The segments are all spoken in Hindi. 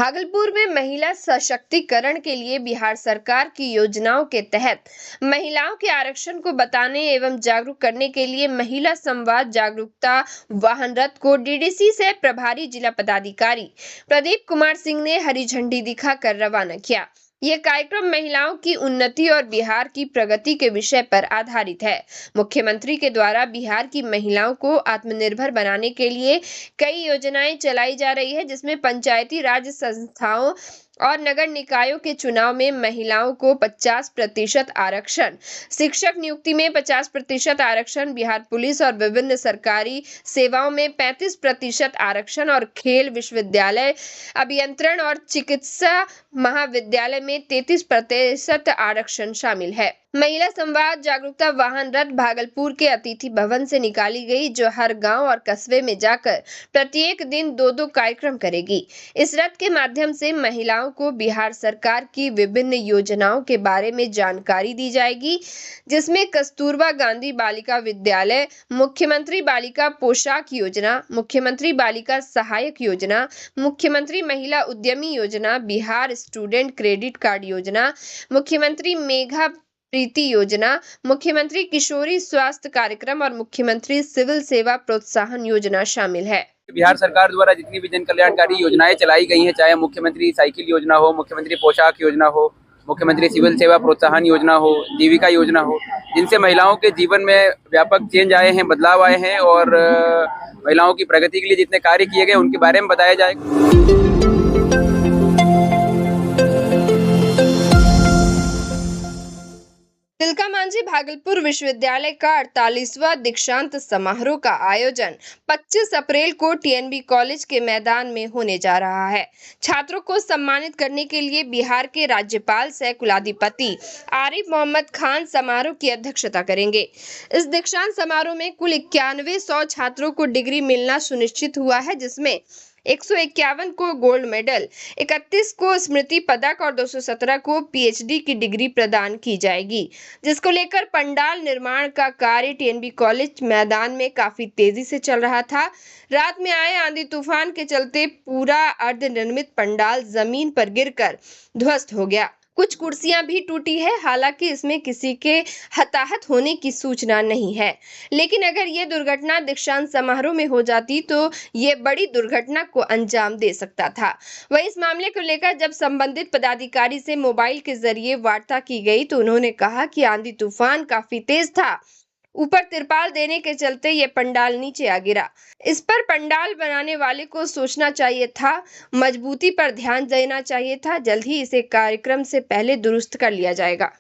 भागलपुर में महिला सशक्तिकरण के लिए बिहार सरकार की योजनाओं के तहत महिलाओं के आरक्षण को बताने एवं जागरूक करने के लिए महिला संवाद जागरूकता वाहन रथ को डीडीसी से प्रभारी जिला पदाधिकारी प्रदीप कुमार सिंह ने हरी झंडी दिखाकर रवाना किया। यह कार्यक्रम महिलाओं की उन्नति और बिहार की प्रगति के विषय पर आधारित है। मुख्यमंत्री के द्वारा बिहार की महिलाओं को आत्मनिर्भर बनाने के लिए कई योजनाएं चलाई जा रही है, जिसमें पंचायती राज संस्थाओं और नगर निकायों के चुनाव में महिलाओं को 50% आरक्षण, शिक्षक नियुक्ति में 50% आरक्षण, बिहार पुलिस और विभिन्न सरकारी सेवाओं में 35% आरक्षण और खेल विश्वविद्यालय, अभियंत्रण और चिकित्सा महाविद्यालय में 33% आरक्षण शामिल है। महिला संवाद जागरूकता वाहन रथ भागलपुर के अतिथि भवन से निकाली गई, जो हर गांव और कस्बे में जाकर प्रत्येक दिन 2-2 कार्यक्रम करेगी। इस रथ के माध्यम से महिलाओं को बिहार सरकार की विभिन्न योजनाओं के बारे में जानकारी दी जाएगी, जिसमें कस्तूरबा गांधी बालिका विद्यालय, मुख्यमंत्री बालिका पोशाक योजना, मुख्यमंत्री बालिका सहायक योजना, मुख्यमंत्री महिला उद्यमी योजना, बिहार स्टूडेंट क्रेडिट कार्ड योजना, मुख्यमंत्री मेघा प्रीति योजना, मुख्यमंत्री किशोरी स्वास्थ्य कार्यक्रम और मुख्यमंत्री सिविल सेवा प्रोत्साहन योजना शामिल है। बिहार सरकार द्वारा जितनी भी जन कल्याणकारी योजनाएं चलाई गई हैं, चाहे मुख्यमंत्री साइकिल योजना हो, मुख्यमंत्री पोशाक योजना हो, मुख्यमंत्री सिविल सेवा प्रोत्साहन योजना हो, जीविका योजना हो, जिनसे महिलाओं के जीवन में व्यापक चेंज आए हैं, बदलाव आए हैं और महिलाओं की प्रगति के लिए जितने कार्य किए गए उनके बारे में बताया जाएगा। तिलका मांझी भागलपुर विश्वविद्यालय का 48वां दीक्षांत समारोह का आयोजन 25 अप्रैल को टीएनबी कॉलेज के मैदान में होने जा रहा है। छात्रों को सम्मानित करने के लिए बिहार के राज्यपाल सह कुलाधिपति आरिफ मोहम्मद खान समारोह की अध्यक्षता करेंगे। इस दीक्षांत समारोह में कुल 9100 छात्रों को डिग्री मिलना सुनिश्चित हुआ है, जिसमें 151 को गोल्ड मेडल, 31 को स्मृति पदक और 217 को पीएचडी की डिग्री प्रदान की जाएगी, जिसको लेकर पंडाल निर्माण का कार्य टीएनबी कॉलेज मैदान में काफी तेजी से चल रहा था। रात में आए आंधी तूफान के चलते पूरा अर्धनिर्मित पंडाल जमीन पर गिरकर ध्वस्त हो गया। कुछ कुर्सियां भी टूटी है। हालांकि इसमें किसी के हताहत होने की सूचना नहीं है, लेकिन अगर ये दुर्घटना दीक्षांत समारोह में हो जाती तो ये बड़ी दुर्घटना को अंजाम दे सकता था। वहीं इस मामले को लेकर जब संबंधित पदाधिकारी से मोबाइल के जरिए वार्ता की गई तो उन्होंने कहा कि आंधी तूफान काफी तेज था, ऊपर तिरपाल देने के चलते ये पंडाल नीचे आ गिरा। इस पर पंडाल बनाने वाले को सोचना चाहिए था, मजबूती पर ध्यान देना चाहिए था। जल्द ही इसे कार्यक्रम से पहले दुरुस्त कर लिया जाएगा।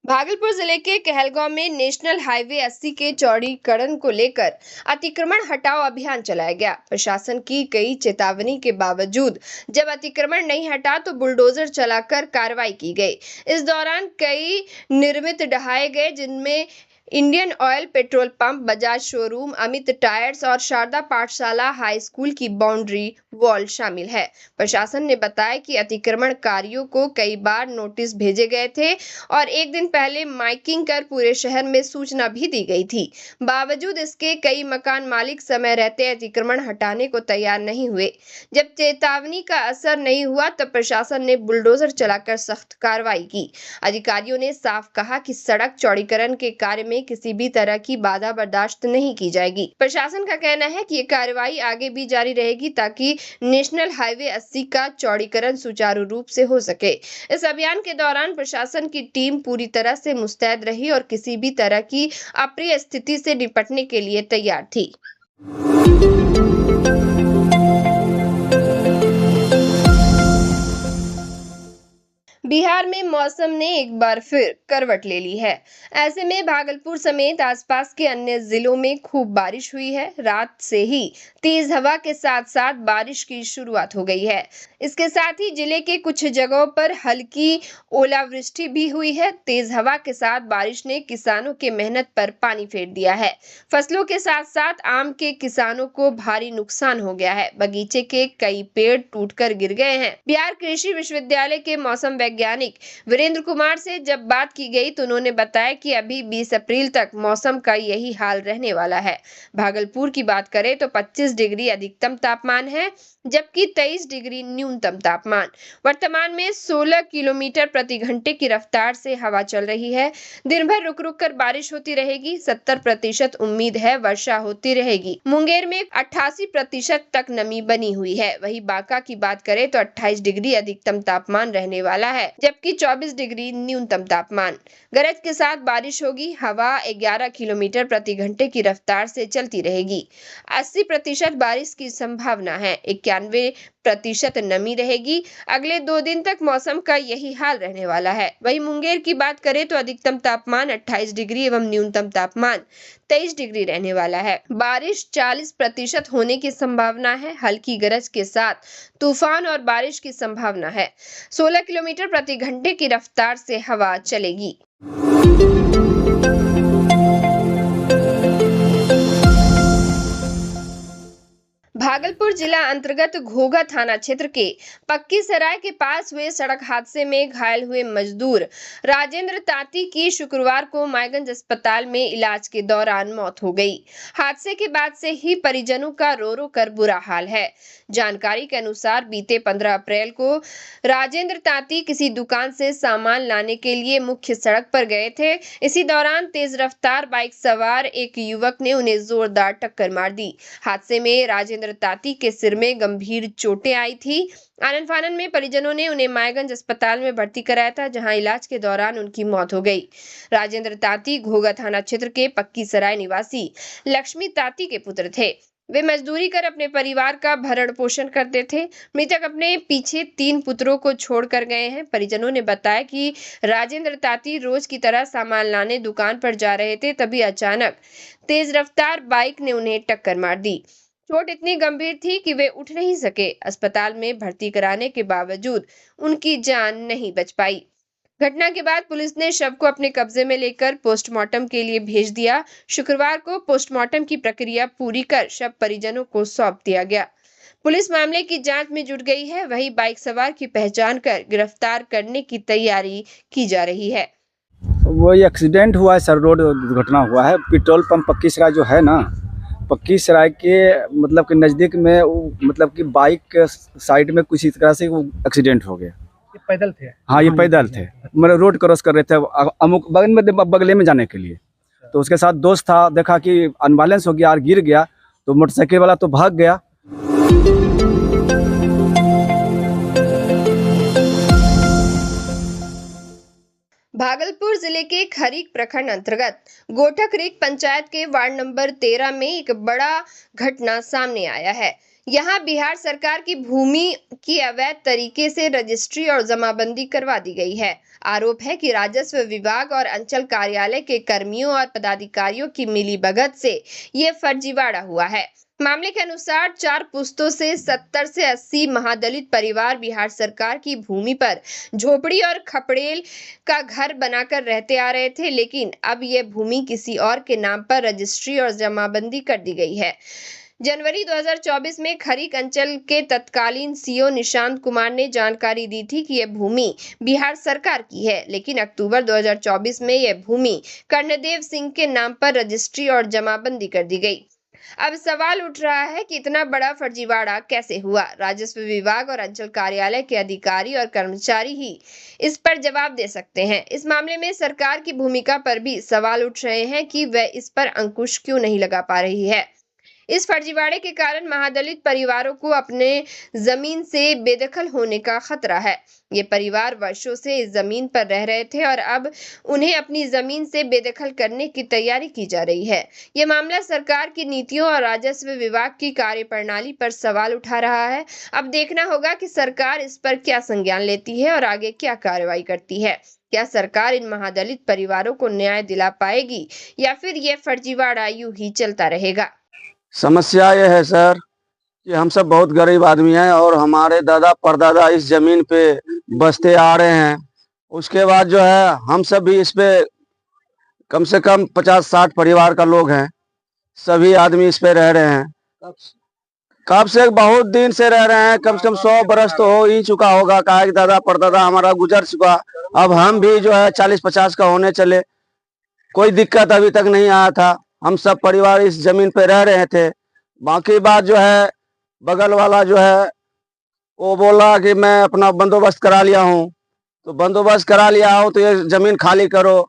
भागलपुर जिले के कहलगांव में नेशनल हाईवे 80 के चौड़ीकरण को लेकर अतिक्रमण हटाओ अभियान चलाया गया। प्रशासन की कई चेतावनी के बावजूद जब अतिक्रमण नहीं हटा तो बुलडोजर चलाकर कार्रवाई की गई। इस दौरान कई निर्मित ढहाए गए, जिनमें Indian oil petrol pump, Bajaj showroom, Amit tyres और शारदा पाठशाला हाई स्कूल की बाउंड्री वॉल शामिल है। प्रशासन ने बताया कि अतिक्रमणकारियों को कई बार नोटिस भेजे गए थे और एक दिन पहले माइकिंग कर पूरे शहर में सूचना भी दी गई थी। बावजूद इसके कई मकान मालिक समय रहते अतिक्रमण हटाने को तैयार नहीं हुए। जब चेतावनी का असर नहीं हुआ तब प्रशासन ने बुलडोजर चलाकर सख्त कार्रवाई की। अधिकारियों ने साफ कहा कि सड़क चौड़ीकरण के कार्य में किसी भी तरह की बाधा बर्दाश्त नहीं की जाएगी। प्रशासन का कहना है कि ये कार्रवाई आगे भी जारी रहेगी ताकि नेशनल हाईवे 80 का चौड़ीकरण सुचारू रूप से हो सके। इस अभियान के दौरान प्रशासन की टीम पूरी तरह से मुस्तैद रही और किसी भी तरह की अप्रिय स्थिति से निपटने के लिए तैयार थी। बिहार में मौसम ने एक बार फिर करवट ले ली है। ऐसे में भागलपुर समेत आसपास के अन्य जिलों में खूब बारिश हुई है। रात से ही तेज हवा के साथ साथ बारिश की शुरुआत हो गई है। इसके साथ ही जिले के कुछ जगहों पर हल्की ओलावृष्टि भी हुई है। तेज हवा के साथ बारिश ने किसानों के मेहनत पर पानी फेर दिया है। फसलों के साथ साथ आम के किसानों को भारी नुकसान हो गया है। बगीचे के कई पेड़ टूटकर गिर गए हैं। बिहार कृषि विश्वविद्यालय के मौसम वैज्ञानिक वीरेंद्र कुमार से जब बात की गई तो उन्होंने बताया कि अभी 20 अप्रैल तक मौसम का यही हाल रहने वाला है। भागलपुर की बात करें तो 25 डिग्री अधिकतम तापमान है, जबकि 23 डिग्री न्यूनतम तापमान। वर्तमान में 16 किलोमीटर प्रति घंटे की रफ्तार से हवा चल रही है। दिन भर रुक रुक कर बारिश होती रहेगी। 70% उम्मीद है वर्षा होती रहेगी। मुंगेर में 88% तक नमी बनी हुई है। वहीं बांका की बात करें तो 28 डिग्री अधिकतम तापमान रहने वाला है, जबकि 24 डिग्री न्यूनतम तापमान। गरज के साथ बारिश होगी। हवा 11 किलोमीटर प्रति घंटे की रफ्तार से चलती रहेगी। 80% बारिश की संभावना है। 91% नमी रहेगी। अगले 2 दिन तक मौसम का यही हाल रहने वाला है। वहीं मुंगेर की बात करें तो अधिकतम तापमान 28 डिग्री एवं न्यूनतम तापमान 23 डिग्री रहने वाला है। बारिश 40% होने की संभावना है। हल्की गरज के साथ तूफान और बारिश की संभावना है। 16 किलोमीटर प्रति घंटे की रफ्तार से हवा चलेगी। भागलपुर जिला अंतर्गत घोघा थाना क्षेत्र के पक्की सराय के पास हुए सड़क हादसे में घायल हुए मजदूर राजेंद्र ताती की शुक्रवार को मायगंज अस्पताल में इलाज के दौरान मौत हो गई। हादसे के बाद से ही परिजनों का रो रो कर बुरा हाल है। जानकारी के अनुसार बीते 15 अप्रैल को राजेंद्र ताती किसी दुकान से सामान लाने के लिए मुख्य सड़क पर गए थे। इसी दौरान तेज रफ्तार बाइक सवार एक युवक ने उन्हें जोरदार टक्कर मार दी। हादसे में राजेंद्र ताती के सिर में गंभीर चोटें आई थी। आनन फानन में परिजनों ने उन्हें मायगंज अस्पताल में भर्ती कराया था, जहां इलाज के दौरान उनकी मौत हो गई। राजेंद्र ताती घोघा थाना क्षेत्र के पक्की सराय निवासी लक्ष्मी ताती के पुत्र थे। वे मजदूरी कर अपने परिवार का भरण पोषण करते थे। मृतक अपने पीछे 3 पुत्रों को छोड़कर गए हैं। परिजनों ने बताया कि राजेंद्र ताती रोज की तरह सामान लाने दुकान पर जा रहे थे, तभी अचानक तेज रफ्तार बाइक ने उन्हें टक्कर मार दी। चोट इतनी गंभीर थी कि वे उठ नहीं सके। अस्पताल में भर्ती कराने के बावजूद उनकी जान नहीं बच पाई। घटना के बाद पुलिस ने शव को अपने कब्जे में लेकर पोस्टमार्टम के लिए भेज दिया। शुक्रवार को पोस्टमार्टम की प्रक्रिया पूरी कर शव परिजनों को सौंप दिया गया। पुलिस मामले की जांच में जुट गई है। वहीं बाइक सवार की पहचान कर गिरफ्तार करने की तैयारी की जा रही है। वो एक्सीडेंट हुआ है सर, रोड दुर्घटना हुआ है। पेट्रोल पंप पक्की सराय जो है ना, पक्की सराय के मतलब कि नज़दीक में मतलब कि बाइक के साइड में कुछ इस तरह से वो एक्सीडेंट हो गया। ये पैदल थे? हाँ, ये पैदल थे। मतलब रोड क्रॉस कर रहे थे अमुक बगले में जाने के लिए। तो उसके साथ दोस्त था, देखा कि अनबैलेंस हो गया और गिर गया, तो मोटरसाइकिल वाला तो भाग गया। भागलपुर जिले के खरीक प्रखंड अंतर्गत गोठकरीक पंचायत के वार्ड नंबर 13 में एक बड़ा घटना सामने आया है। यहाँ बिहार सरकार की भूमि की अवैध तरीके से रजिस्ट्री और जमाबंदी करवा दी गई है। आरोप है कि राजस्व विभाग और अंचल कार्यालय के कर्मियों और पदाधिकारियों की मिलीभगत से ये फर्जीवाड़ा हुआ है। मामले के अनुसार 4 पुश्तों से 70 से 80 महादलित परिवार बिहार सरकार की भूमि पर झोपड़ी और खपड़ेल का घर बनाकर रहते आ रहे थे, लेकिन अब यह भूमि किसी और के नाम पर रजिस्ट्री और जमाबंदी कर दी गई है। जनवरी 2024 में खरीक अंचल के तत्कालीन सीओ निशांत कुमार ने जानकारी दी थी कि यह भूमि बिहार सरकार की है, लेकिन अक्टूबर 2024 में यह भूमि कर्णदेव सिंह के नाम पर रजिस्ट्री और जमाबंदी कर दी गई। अब सवाल उठ रहा है कि इतना बड़ा फर्जीवाड़ा कैसे हुआ। राजस्व विभाग और अंचल कार्यालय के अधिकारी और कर्मचारी ही इस पर जवाब दे सकते हैं। इस मामले में सरकार की भूमिका पर भी सवाल उठ रहे हैं कि वह इस पर अंकुश क्यों नहीं लगा पा रही है। इस फर्जीवाड़े के कारण महादलित परिवारों को अपने जमीन से बेदखल होने का खतरा है। ये परिवार वर्षों से इस जमीन पर रह रहे थे और अब उन्हें अपनी जमीन से बेदखल करने की तैयारी की जा रही है। ये मामला सरकार की नीतियों और राजस्व विभाग की कार्यप्रणाली पर सवाल उठा रहा है। अब देखना होगा कि सरकार इस पर क्या संज्ञान लेती है और आगे क्या कार्रवाई करती है। क्या सरकार इन महादलित परिवारों को न्याय दिला पाएगी या फिर ये फर्जीवाड़ा यूं ही चलता रहेगा। समस्या ये है सर कि हम सब बहुत गरीब आदमी हैं और हमारे दादा परदादा इस जमीन पे बसते आ रहे हैं। उसके बाद जो है हम सब भी इस पे कम से कम 50-60 परिवार का लोग हैं। सभी आदमी इस पे रह रहे हैं। कब से बहुत दिन से रह रहे हैं, कम से कम 100 बरस तो हो ही चुका होगा। कहा कि दादा परदादा हमारा गुजर चुका, अब हम भी जो है 40-50 का होने चले। कोई दिक्कत अभी तक नहीं आया था, हम सब परिवार इस जमीन पे रह रहे थे। बाकी बात जो है, बगल वाला जो है वो बोला कि मैं अपना बंदोबस्त करा लिया हूँ, तो बंदोबस्त करा लिया हूँ तो ये जमीन खाली करो।